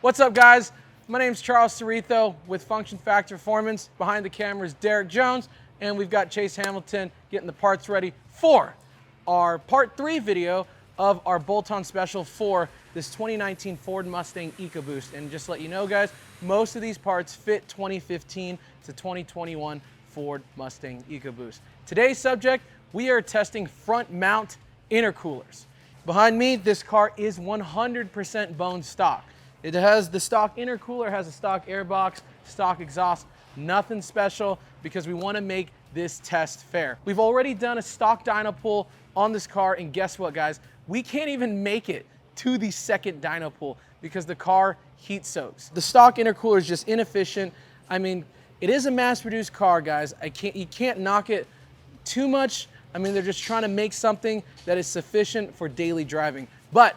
What's up, guys? My name's Charles Cerrito with Function Factor Performance. Behind the camera is Derek Jones, and we've got Chase Hamilton getting the parts ready for our part 3 video of our bolt-on special for this 2019 Ford Mustang Ecoboost. And just to let you know, guys, most of these parts fit 2015 to 2021 Ford Mustang Ecoboost. Today's subject, we are testing front mount intercoolers. Behind me, this car is 100% bone stock. It has the stock intercooler, has a stock air box, stock exhaust, nothing special because we want to make this test fair. We've already done a stock dyno pull on this car, and guess what, guys? We can't even make it to the second dyno pull because the car heat soaks. The stock intercooler is just inefficient. I mean, it is a mass-produced car, guys. You can't knock it too much. I mean, they're just trying to make something that is sufficient for daily driving. But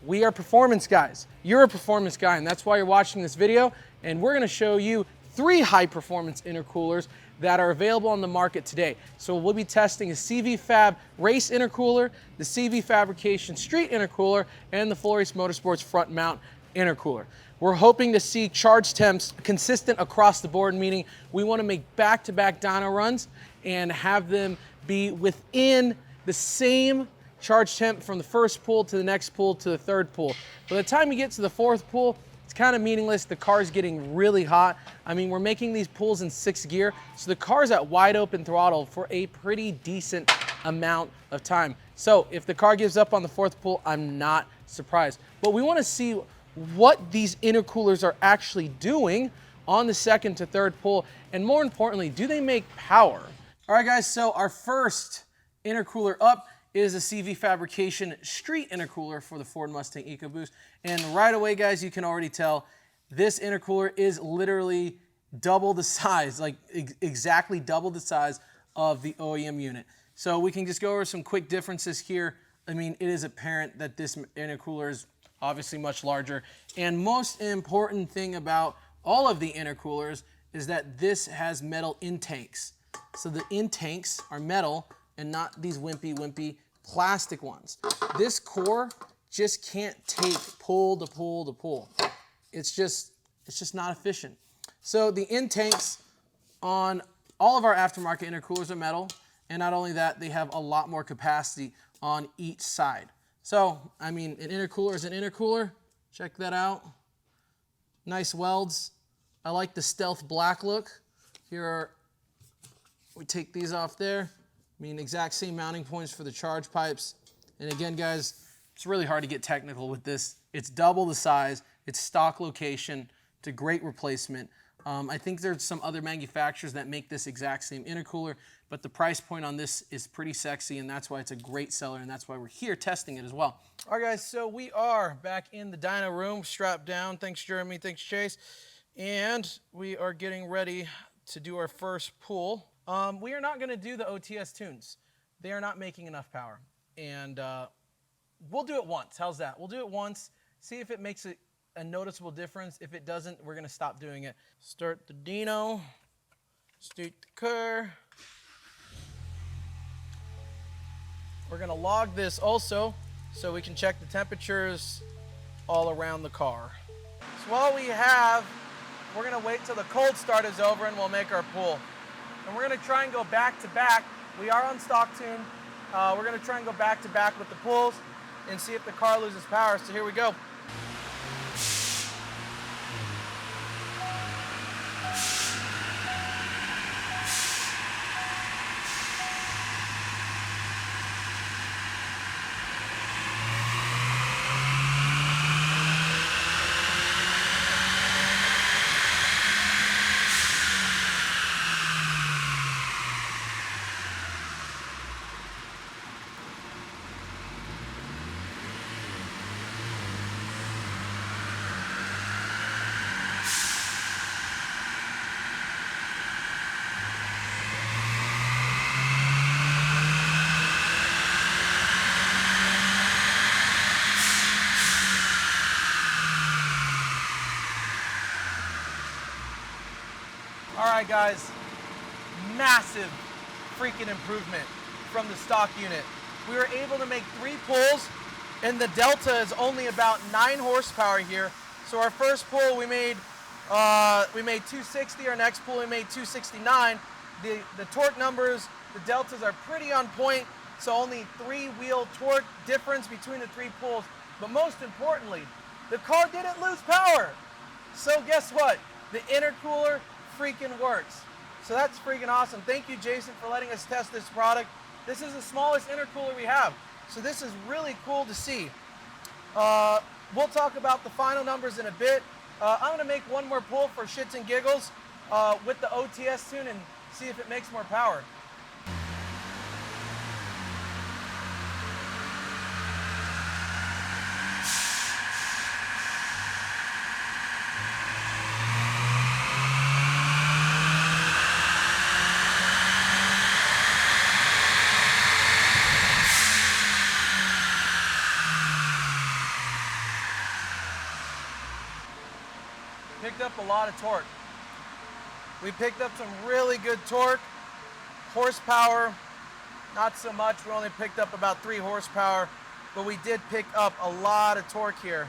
we are performance guys. You're a performance guy, and that's why you're watching this video. And we're gonna show you 3 high-performance intercoolers that are available on the market today. So we'll be testing a CV Fab Race intercooler, the CV Fabrication Street intercooler, and the Full-Race Motorsports front mount intercooler. We're hoping to see charge temps consistent across the board, meaning we wanna make back-to-back dyno runs and have them be within the same charge temp from the first pull to the next pull to the third pull. By the time you get to the 4th pull, it's kind of meaningless. The car's getting really hot. I mean, we're making these pulls in 6th gear, so the car's at wide open throttle for a pretty decent amount of time. So if the car gives up on the 4th pull, I'm not surprised. But we want to see what these intercoolers are actually doing on the 2nd to 3rd pull, and more importantly, do they make power? All right, guys, so our first intercooler up is a CV Fabrication Street intercooler for the Ford Mustang Ecoboost. And right away, guys, you can already tell this intercooler is literally double the size, like exactly double the size of the OEM unit. So we can just go over some quick differences here. I mean, it is apparent that this intercooler is obviously much larger. And most important thing about all of the intercoolers is that this has metal intakes. So the intakes are metal and not these wimpy plastic ones. This core just can't take pull to pull to pull. It's just not efficient. So the intakes on all of our aftermarket intercoolers are metal, and not only that, they have a lot more capacity on each side. So, I mean, an intercooler is an intercooler. Check that out. Nice welds. I like the stealth black look. We take these off there. I mean, exact same mounting points for the charge pipes. And again, guys, it's really hard to get technical with this. It's double the size. It's stock location. It's a great replacement. I think there's some other manufacturers that make this exact same intercooler, but the price point on this is pretty sexy, and that's why it's a great seller, and that's why we're here testing it as well. All right, guys, so we are back in the dyno room, strapped down. Thanks, Jeremy. Thanks, Chase. And we are getting ready to do our first pull. We are not going to do the OTS tunes. They are not making enough power. And we'll do it once. How's that? We'll do it once, see if it makes a noticeable difference. If it doesn't, we're going to stop doing it. Start the dyno. Start the car. We're going to log this also so we can check the temperatures all around the car. So while we have, we're going to wait till the cold start is over and we'll make our pull. And we're going to try and go back to back. We are on stock tune. We're going to try and go back to back with the pulls and see if the car loses power. So here we go. All right, guys, massive freaking improvement from the stock unit. We were able to make 3 pulls, and the delta is only about 9 horsepower here. So our first pull we made 260. Our next pull we made 269. The torque numbers, the deltas are pretty on point. So only 3-wheel torque difference between the 3 pulls. But most importantly, the car didn't lose power. So guess what? The intercooler freaking works. So that's freaking awesome. Thank you, Jason, for letting us test this product. This is the smallest intercooler we have. So this is really cool to see. We'll talk about the final numbers in a bit. I'm gonna make one more pull for shits and giggles with the OTS tune and see if it makes more power. Picked up a lot of torque. We picked up some really good torque. Horsepower, not so much. We only picked up about 3 horsepower, but we did pick up a lot of torque here.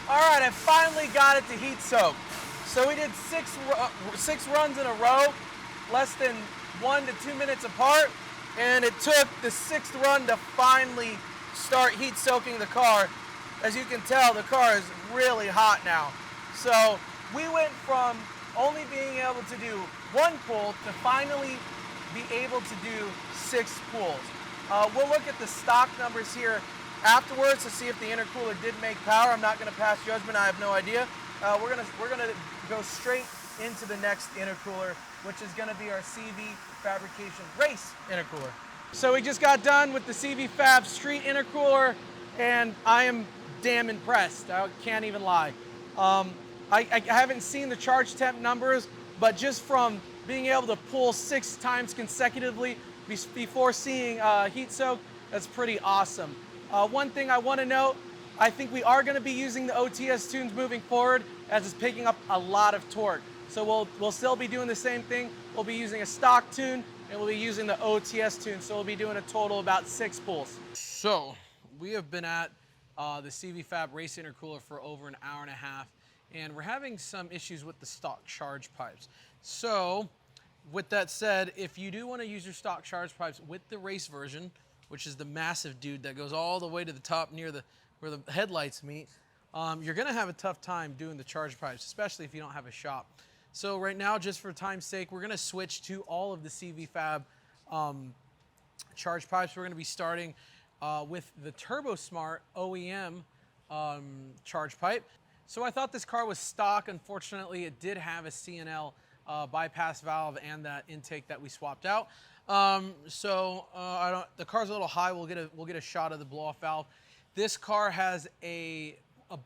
All right, I finally got it to heat soak. So we did six runs in a row, less than 1 to 2 minutes apart, and it took the 6th run to finally start heat soaking the car. As you can tell, the car is really hot now. So we went from only being able to do 1 pull to finally be able to do 6 pulls. We'll look at the stock numbers here afterwards to see if the intercooler did make power. I'm not going to pass judgment. I have no idea. We're gonna go straight into the next intercooler, which is going to be our CV Fabrication Race intercooler. So we just got done with the CV Fab Street intercooler, and I am damn impressed. I can't even lie. I haven't seen the charge temp numbers, but just from being able to pull 6 times consecutively before seeing heat soak, that's pretty awesome. One thing I want to note, I think we are going to be using the OTS tunes moving forward, as it's picking up a lot of torque. So we'll still be doing the same thing. We'll be using a stock tune, and we'll be using the OTS tune. So we'll be doing a total of about 6 pulls. So we have been at the CV Fab Race intercooler for over an hour and a half, and we're having some issues with the stock charge pipes. So with that said, if you do want to use your stock charge pipes with the race version, which is the massive dude that goes all the way to the top near where the headlights meet, you're gonna have a tough time doing the charge pipes, especially if you don't have a shop. So right now, just for time's sake, we're gonna switch to all of the CV Fab charge pipes. We're gonna be starting with the Turbo Smart OEM charge pipe. So I thought this car was stock. Unfortunately, it did have a CNL bypass valve and that intake that we swapped out. The car's a little high. We'll get a shot of the blow-off valve. This car has a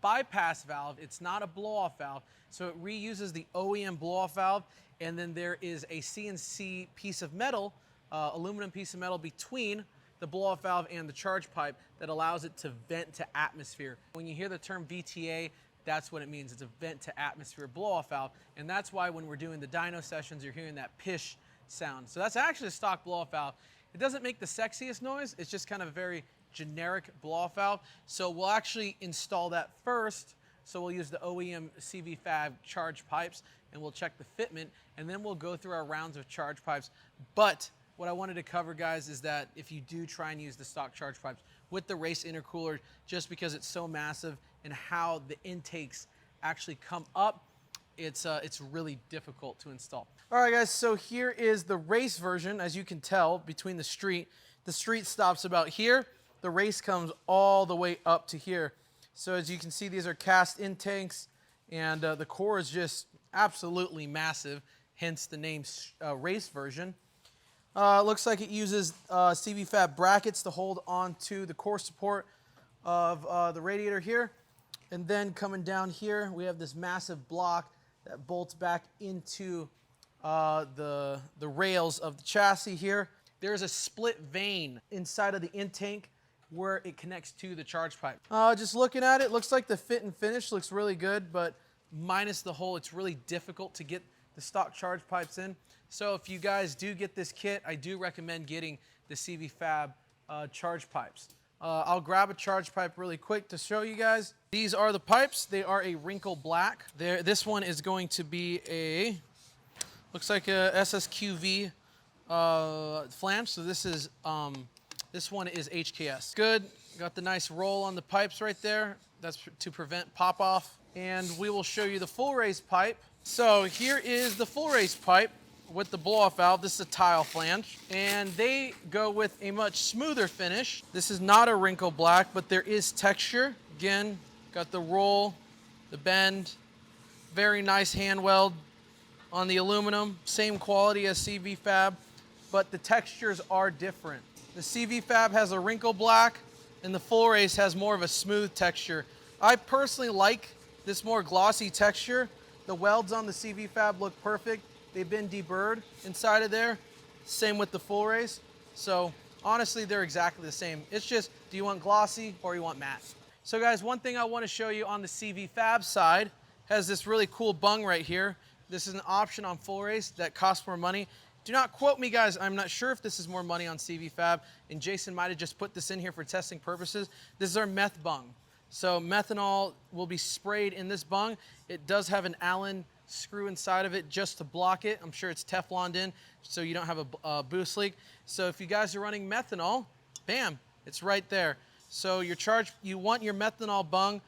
bypass valve. It's not a blow-off valve, so it reuses the OEM blow-off valve, and then there is a CNC piece of metal, aluminum piece of metal between the blow-off valve and the charge pipe that allows it to vent to atmosphere. When you hear the term VTA, that's what it means. It's a vent to atmosphere blow-off valve, and that's why when we're doing the dyno sessions, you're hearing that pish sound. So that's actually a stock blow-off valve. It doesn't make the sexiest noise. It's just kind of a very generic blow-off valve. So we'll actually install that first. So we'll use the OEM CV Fab charge pipes, and we'll check the fitment, and then we'll go through our rounds of charge pipes. But what I wanted to cover, guys, is that if you do try and use the stock charge pipes with the race intercooler, just because it's so massive and how the intakes actually come up, it's really difficult to install. All right, guys, so here is the race version. As you can tell, between the street stops about here. The race comes all the way up to here. So as you can see, these are cast intakes, and the core is just absolutely massive, hence the name race version. Looks like it uses CV Fab brackets to hold on to the core support of the radiator here. And then coming down here, we have this massive block that bolts back into the rails of the chassis here. There's a split vane inside of the intake, where it connects to the charge pipe. Just looking at it, looks like the fit and finish looks really good, but minus the hole, it's really difficult to get the stock charge pipes in. So if you guys do get this kit, I do recommend getting the CV Fab charge pipes. I'll grab a charge pipe really quick to show you guys. These are the pipes. They are a wrinkle black. This one is going to be a, looks like a SSQV flange. So this one is HKS. Good. Got the nice roll on the pipes right there. That's to prevent pop off. And we will show you the full race pipe. So here is the full race pipe with the blow-off valve. This is a tile flange, and they go with a much smoother finish. This is not a wrinkle black, but there is texture. Again, got the roll, the bend, very nice hand weld on the aluminum, same quality as CV Fab, but the textures are different. The CV Fab has a wrinkle black, and the full race has more of a smooth texture. I personally like this more glossy texture. The welds on the CV Fab look perfect. They've been deburred inside of there. Same with the full race. So honestly, they're exactly the same. It's just, do you want glossy or you want matte? So guys, one thing I want to show you on the CV Fab side has this really cool bung right here. This is an option on full race that costs more money. Do not quote me, guys. I'm not sure if this is more money on CV Fab, and Jason might have just put this in here for testing purposes. This is our meth bung. So methanol will be sprayed in this bung. It does have an Allen screw inside of it just to block it. I'm sure it's Tefloned in so you don't have a boost leak. So if you guys are running methanol, bam, it's right there. So you want your methanol bung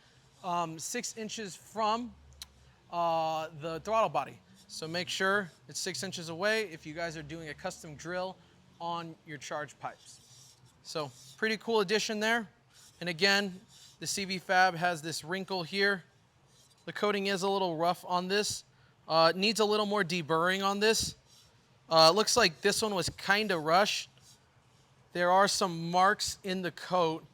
6 inches from the throttle body. So make sure it's 6 inches away if you guys are doing a custom drill on your charge pipes. So pretty cool addition there. And again, the CV Fab has this wrinkle here. The coating is a little rough on this. It needs a little more deburring on this. It looks like this one was kind of rushed. There are some marks in the coat.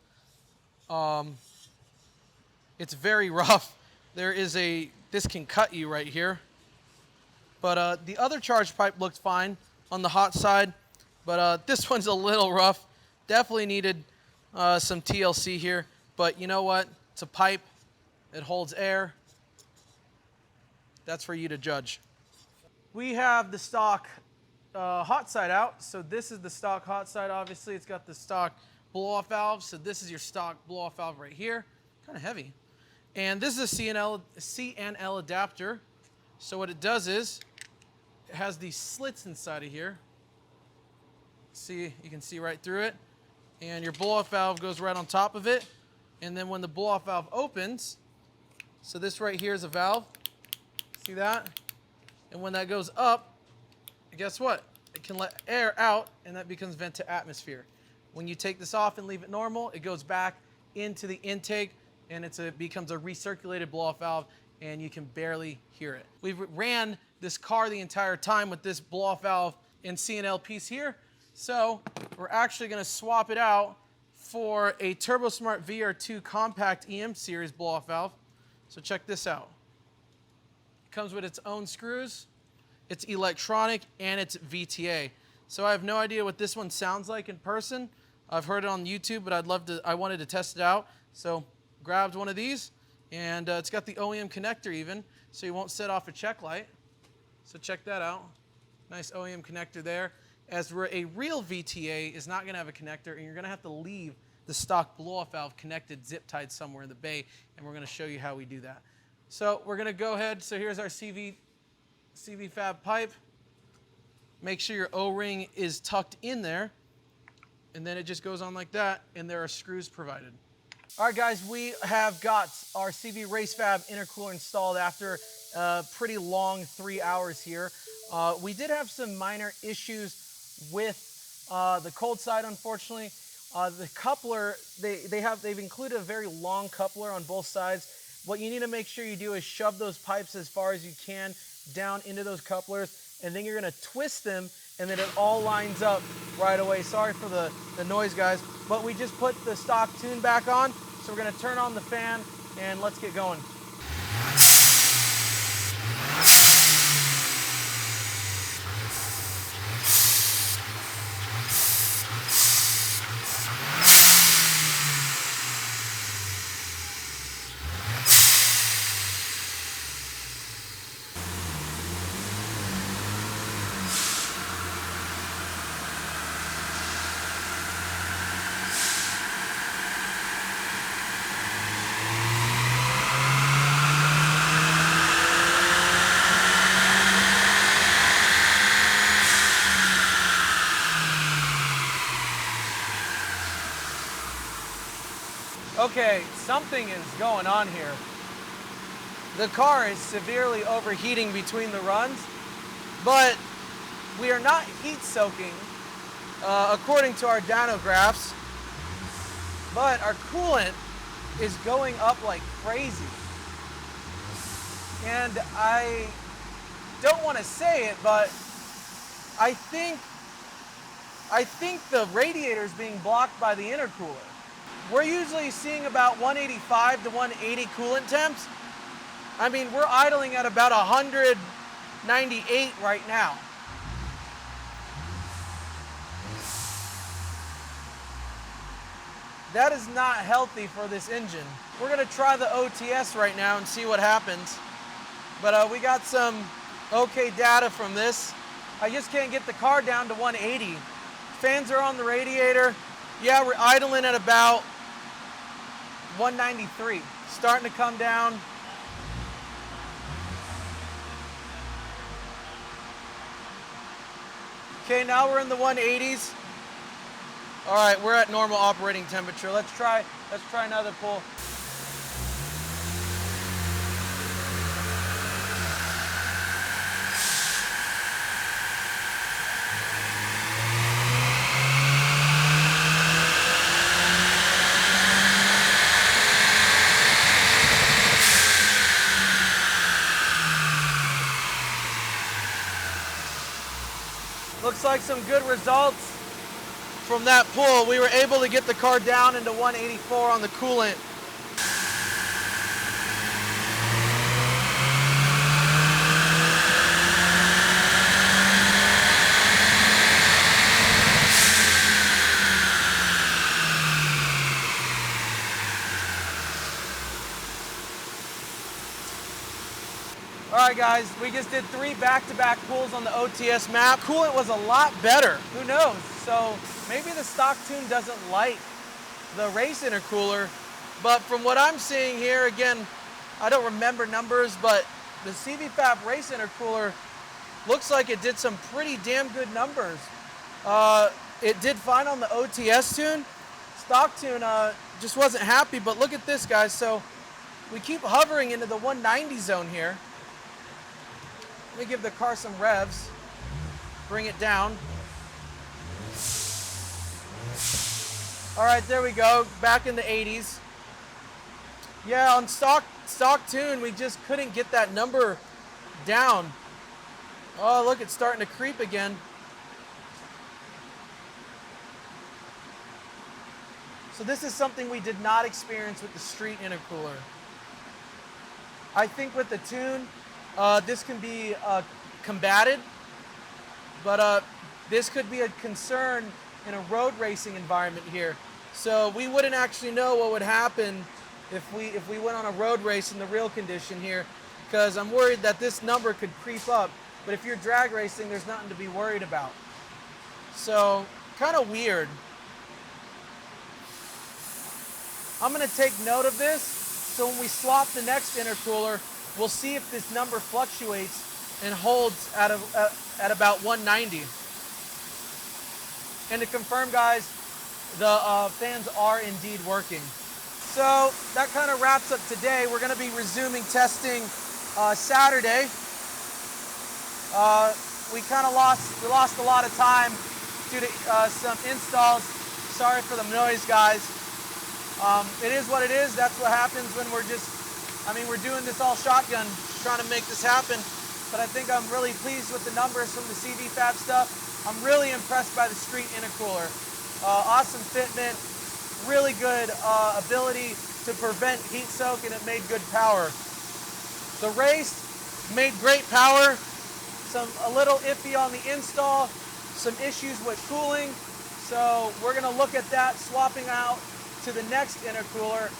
It's very rough. This can cut you right here. But the other charge pipe looked fine on the hot side. But this one's a little rough. Definitely needed some TLC here. But you know what? It's a pipe. It holds air. That's for you to judge. We have the stock hot side out. So this is the stock hot side. Obviously, it's got the stock blow-off valve. So this is your stock blow-off valve right here. Kind of heavy. And this is a CNL adapter. So what it does is it has these slits inside of here. See, you can see right through it. And your blow-off valve goes right on top of it. And then when the blow-off valve opens, so this right here is a valve. See that? And when that goes up, guess what? It can let air out, and that becomes vent to atmosphere. When you take this off and leave it normal, it goes back into the intake, and it becomes a recirculated blow-off valve, and you can barely hear it. We've ran this car the entire time with this blow-off valve and CNL piece here, so we're actually going to swap it out for a TurboSmart VR2 Compact EM Series blow-off valve. So check this out. It comes with its own screws, it's electronic, and it's VTA. So I have no idea what this one sounds like in person. I've heard it on YouTube, but I wanted to test it out. So grabbed one of these, and it's got the OEM connector even, so you won't set off a check light. So check that out. Nice OEM connector there. As a real VTA is not gonna have a connector, and you're gonna have to leave the stock blow-off valve connected, zip-tied somewhere in the bay, and we're gonna show you how we do that. So we're gonna go ahead, so here's our CV Fab pipe. Make sure your O-ring is tucked in there, and then it just goes on like that, and there are screws provided. All right, guys, we have got our CV Race Fab intercooler installed after a pretty long 3 hours here. We did have some minor issues with the cold side, unfortunately. The coupler, they've included a very long coupler on both sides. What you need to make sure you do is shove those pipes as far as you can down into those couplers, and then you're gonna twist them, and then it all lines up right away. Sorry for the noise, guys, but we just put the stock tune back on, so we're gonna turn on the fan, and let's get going. Okay, something is going on here. The car is severely overheating between the runs, but we are not heat soaking according to our dyno graphs, but our coolant is going up like crazy. And I don't want to say it, but I think the radiator is being blocked by the intercooler. We're usually seeing about 185 to 180 coolant temps. I mean, we're idling at about 198 right now. That is not healthy for this engine. We're gonna try the OTS right now and see what happens. But we got some okay data from this. I just can't get the car down to 180. Fans are on the radiator. Yeah, we're idling at about 193. Starting to come down. Okay, now we're in the 180s. All right, we're at normal operating temperature. Let's try another pull. Looks like some good results from that pull. We were able to get the car down into 184 on the coolant. All right, guys, we just did 3 back-to-back pulls on the OTS map. Coolant was a lot better. Who knows? So maybe the stock tune doesn't like the race intercooler, but from what I'm seeing here, again, I don't remember numbers, but the CV-Fab race intercooler looks like it did some pretty damn good numbers. It did fine on the OTS tune. Stock tune just wasn't happy, but look at this, guys. So we keep hovering into the 190 zone here. Let me give the car some revs, bring it down. All right, there we go, back in the 80s. Yeah, on stock tune, we just couldn't get that number down. Oh, look, it's starting to creep again. So this is something we did not experience with the street intercooler. I think with the tune, this can be combated, but this could be a concern in a road racing environment here. So we wouldn't actually know what would happen if we went on a road race in the real condition here, because I'm worried that this number could creep up. But if you're drag racing, there's nothing to be worried about. So kind of weird. I'm going to take note of this, so when we swap the next intercooler, we'll see if this number fluctuates and holds at about 190. And to confirm, guys, the fans are indeed working. So that kind of wraps up today. We're going to be resuming testing Saturday. We lost a lot of time due to some installs. Sorry for the noise, guys. It is what it is. That's what happens when we're doing this all shotgun, trying to make this happen. But I think I'm really pleased with the numbers from the CV-Fab stuff. I'm really impressed by the street intercooler. Awesome fitment, really good ability to prevent heat soak, and it made good power. The race made great power. A little iffy on the install, some issues with cooling. So we're gonna look at that, swapping out to the next intercooler.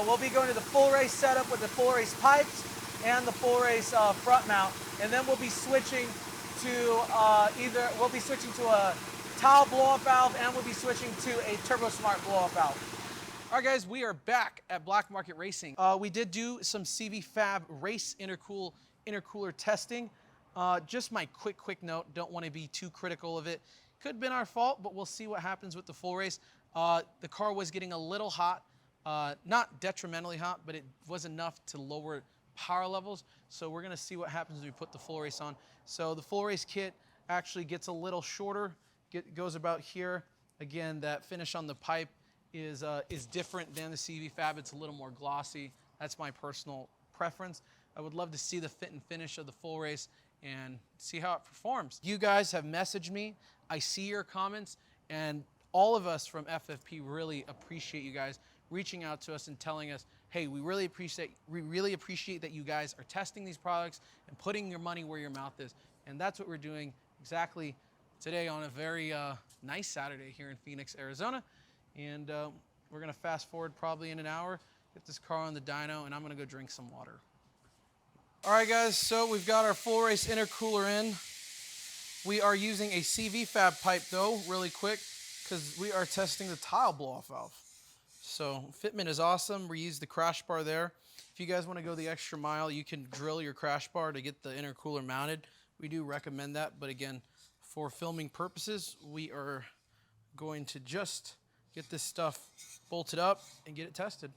We'll be going to the full race setup with the full race pipes and the full race front mount, and then we'll be switching to a towel blow-up valve, and we'll be switching to a Turbo Smart blow-up valve. All right, guys, we are back at Black Market Racing. We did do some CV-Fab race intercooler testing. Just my quick note, don't want to be too critical of it. Could have been our fault, but we'll see what happens with the full race. The car was getting a little hot not detrimentally hot, but it was enough to lower power levels. So we're gonna see what happens when we put the Full Race on. So the Full Race kit actually gets a little shorter, goes about here. Again, that finish on the pipe is different than the CV Fab. It's a little more glossy. That's my personal preference. I would love to see the fit and finish of the Full Race and see how it performs. You guys have messaged me. I see your comments, and all of us from FFP really appreciate you guys reaching out to us and telling us, hey, we really appreciate that you guys are testing these products and putting your money where your mouth is. And that's what we're doing exactly today on a very nice Saturday here in Phoenix, Arizona. And we're gonna fast forward probably in an hour, get this car on the dyno, and I'm gonna go drink some water. All right, guys, so we've got our Full Race intercooler in. We are using a CV Fab pipe though, really quick, because we are testing the tile blow-off valve. So fitment is awesome. We use the crash bar there. If you guys want to go the extra mile, you can drill your crash bar to get the intercooler mounted. We do recommend that, but again, for filming purposes, we are going to just get this stuff bolted up and get it tested.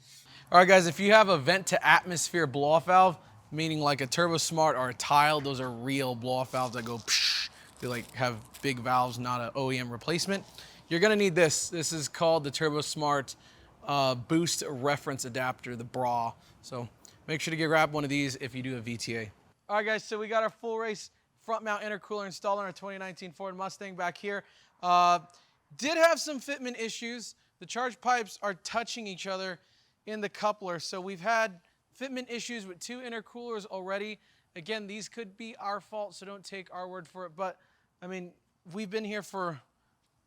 All right, guys, if you have a vent to atmosphere blow-off valve, meaning like a Turbo Smart or a tile, those are real blow-off valves that go psh. They like have big valves, not an OEM replacement. You're gonna need this. This is called the Turbo Smart Boost Reference Adapter, the BRA. So make sure to grab one of these if you do a VTA. All right, guys, so we got our Full Race front mount intercooler installed on our 2019 Ford Mustang back here. Did have some fitment issues. The charge pipes are touching each other in the coupler. So we've had fitment issues with 2 intercoolers already. Again, these could be our fault, so don't take our word for it. But I mean, we've been here for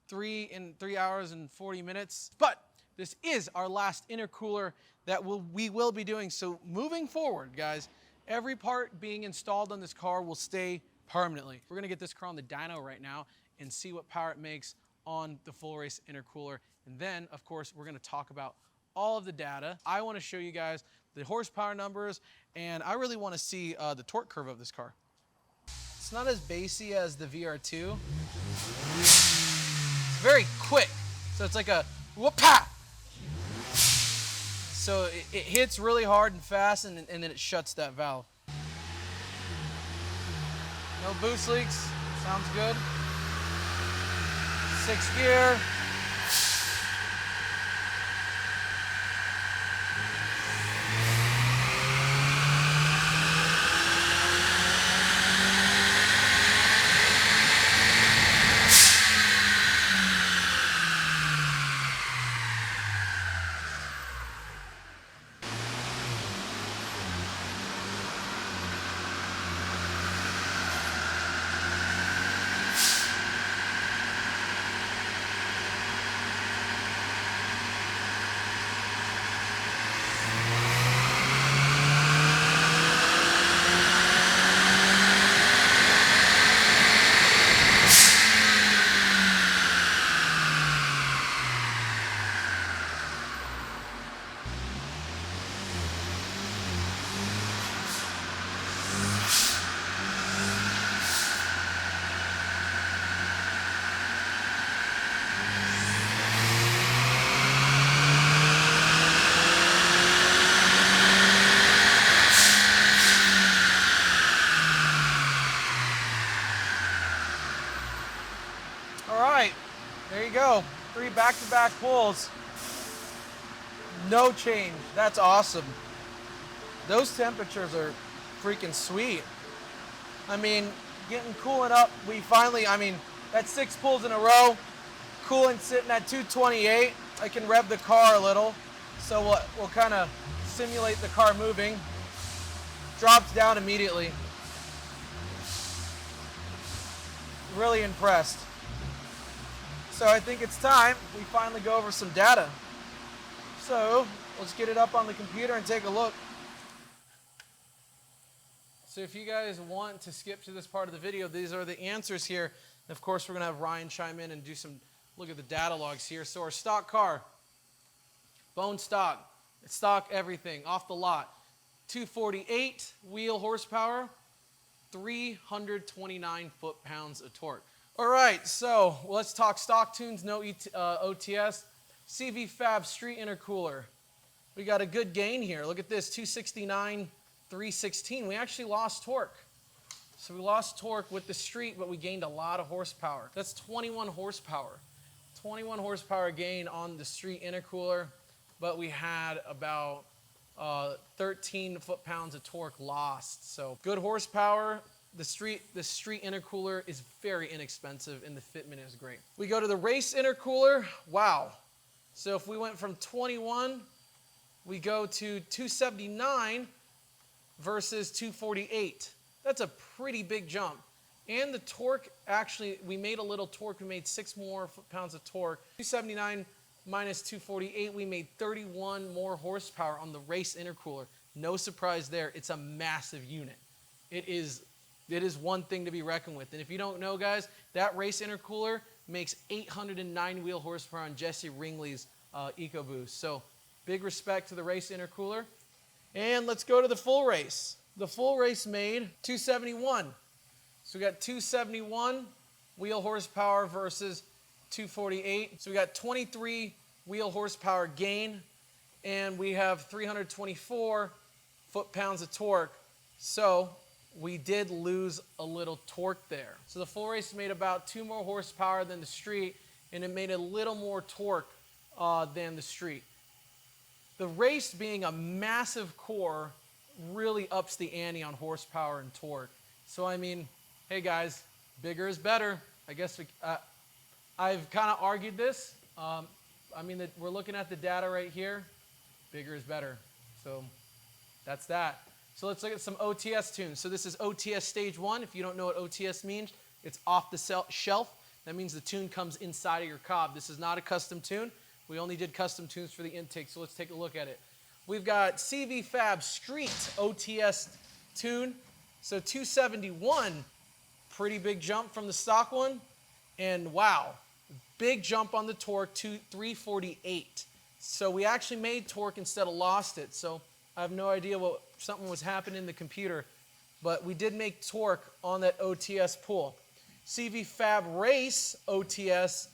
3 hours and 40 minutes. But this is our last intercooler that we will be doing. So moving forward, guys, every part being installed on this car will stay permanently. We're gonna get this car on the dyno right now and see what power it makes on the Full Race intercooler. And then, of course, we're gonna talk about all of the data. I wanna show you guys the horsepower numbers, and I really wanna see the torque curve of this car. It's not as bassy as the VR2. It's very quick. So it's like a whoop-ha! So it hits really hard and fast, and then it shuts that valve. No boost leaks, sounds good. 6th gear. There you go, 3 back-to-back pulls. No change, that's awesome. Those temperatures are freaking sweet. I mean, getting cooling up, we finally, I mean, that's 6 pulls in a row. Coolant sitting at 228. I can rev the car a little. So we'll kind of simulate the car moving. Drops down immediately. Really impressed. So I think it's time we finally go over some data. So let's get it up on the computer and take a look. So if you guys want to skip to this part of the video, these are the answers here. And of course, we're gonna have Ryan chime in and do some look at the data logs here. So our stock car, bone stock, it's stock everything, off the lot. 248 wheel horsepower, 329 foot-pounds of torque. All right, so let's talk stock tunes, no OTS. CV Fab Street intercooler, We got a good gain here. Look at this, 269, 316. We actually lost torque. So we lost torque with the street, but we gained a lot of horsepower. That's 21 horsepower. 21 horsepower gain on the street intercooler, but we had about 13 foot-pounds of torque lost. So good horsepower. The street intercooler is very inexpensive and the fitment is great. We go to the race intercooler. Wow. So if we went from 21, we go to 279 versus 248. That's a pretty big jump. And the torque, actually, we made a little torque. We made 6 more foot-pounds of torque. 279 minus 248, we made 31 more horsepower on the race intercooler. No surprise there. It's a massive unit. It is one thing to be reckoned with. And if you don't know, guys, that race intercooler makes 809 wheel horsepower on Jesse Ringley's Ecoboost. So big respect to the race intercooler. And let's go to the full race. The full race made 271. So we got 271 wheel horsepower versus 248. So we got 23 wheel horsepower gain, and we have 324 foot-pounds of torque. So we did lose a little torque there. So the full race made about 2 more horsepower than the street, and it made a little more torque than the street. The race being a massive core really ups the ante on horsepower and torque. So I mean, hey guys, bigger is better. I guess I've kind of argued this. I mean, we're looking at the data right here. Bigger is better. So that's that. So let's look at some OTS tunes. So this is OTS Stage 1. If you don't know what OTS means, it's off the shelf. That means the tune comes inside of your cob. This is not a custom tune. We only did custom tunes for the intake, so let's take a look at it. We've got CV Fab Street OTS tune. So 271, pretty big jump from the stock one. And wow, big jump on the torque to 348. So we actually made torque instead of lost it. So I have no idea what something was happening in the computer, but we did make torque on that OTS pool. CV Fab Race OTS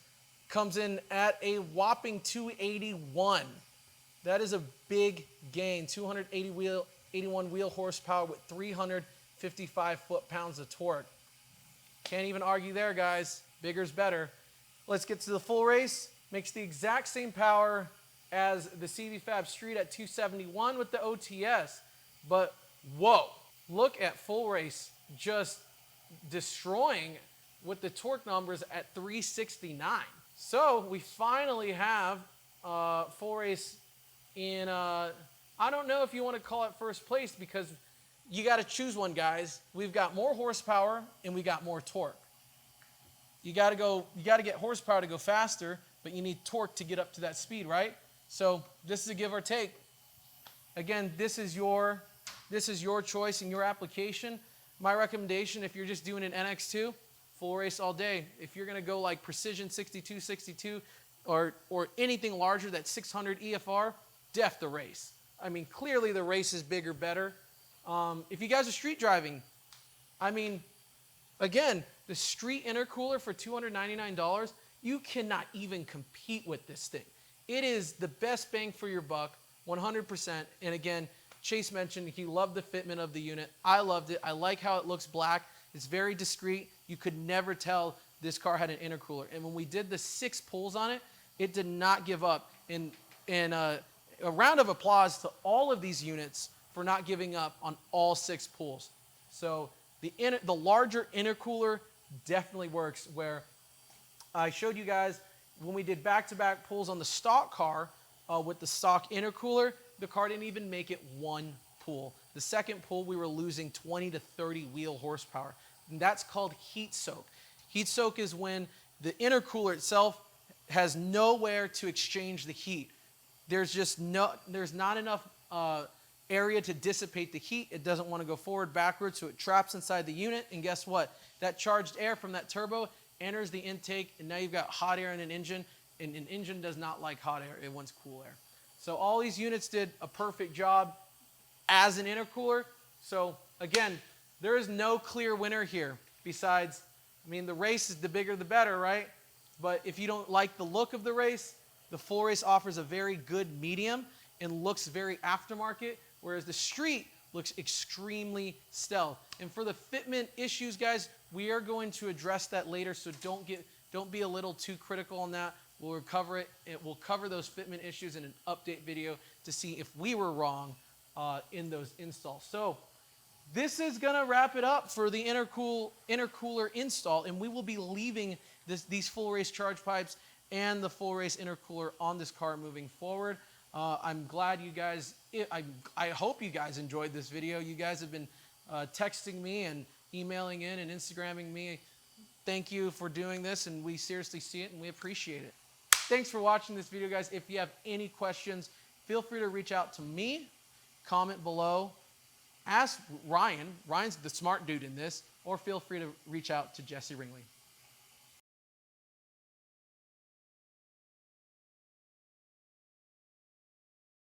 comes in at a whopping 281. That is a big gain, 281 wheel horsepower with 355 foot-pounds of torque. Can't even argue there, guys. Bigger's better. Let's get to the full race. Makes the exact same power as the CV Fab Street at 271 with the OTS. But whoa, look at full race just destroying with the torque numbers at 369. So we finally have full race in, I don't know if you want to call it first place, because you got to choose one, guys. We've got more horsepower and we got more torque. You got to get horsepower to go faster, but you need torque to get up to that speed, right? So this is a give or take. Again, this is your choice and your application. My recommendation, if you're just doing an NX2, full race all day. If you're going to go like Precision 62, or anything larger, that 600 EFR, def the race. I mean, clearly the race is bigger, better. If you guys are street driving, I mean, again, the street intercooler for $299, you cannot even compete with this thing. It is the best bang for your buck, 100%. And again, Chase mentioned he loved the fitment of the unit. I loved it. I like how it looks black. It's very discreet. You could never tell this car had an intercooler. And when we did the 6 pulls on it, it did not give up. And a round of applause to all of these units for not giving up on all 6 pulls. So the larger intercooler definitely works, where I showed you guys when we did back-to-back pulls on the stock car with the stock intercooler, the car didn't even make it 1 pull. The second pull, we were losing 20 to 30 wheel horsepower. And that's called heat soak. Heat soak is when the intercooler itself has nowhere to exchange the heat. There's not enough area to dissipate the heat. It doesn't want to go forward, backwards, so it traps inside the unit. And guess what? That charged air from that turbo enters the intake, and now you've got hot air in an engine, and an engine does not like hot air. It wants cool air. So all these units did a perfect job as an intercooler. So again, there is no clear winner here besides, I mean, the race is the bigger the better, right? But if you don't like the look of the race, the full race offers a very good medium. and looks very aftermarket, whereas the Street looks extremely stealth. And for the fitment issues, guys, we are going to address that later, so don't be a little too critical on that. We'll cover it. We'll cover those fitment issues in an update video to see if we were wrong in those installs. So this is gonna wrap it up for the intercooler install, and we will be leaving these full race charge pipes and the full race intercooler on this car moving forward. I'm glad you guys, I hope you guys enjoyed this video. You guys have been texting me and emailing in and Instagramming me. Thank you for doing this, and we seriously see it and we appreciate it. Thanks for watching this video, guys. If you have any questions, feel free to reach out to me, comment below, ask Ryan. Ryan's the smart dude in this, or feel free to reach out to Jesse Ringley.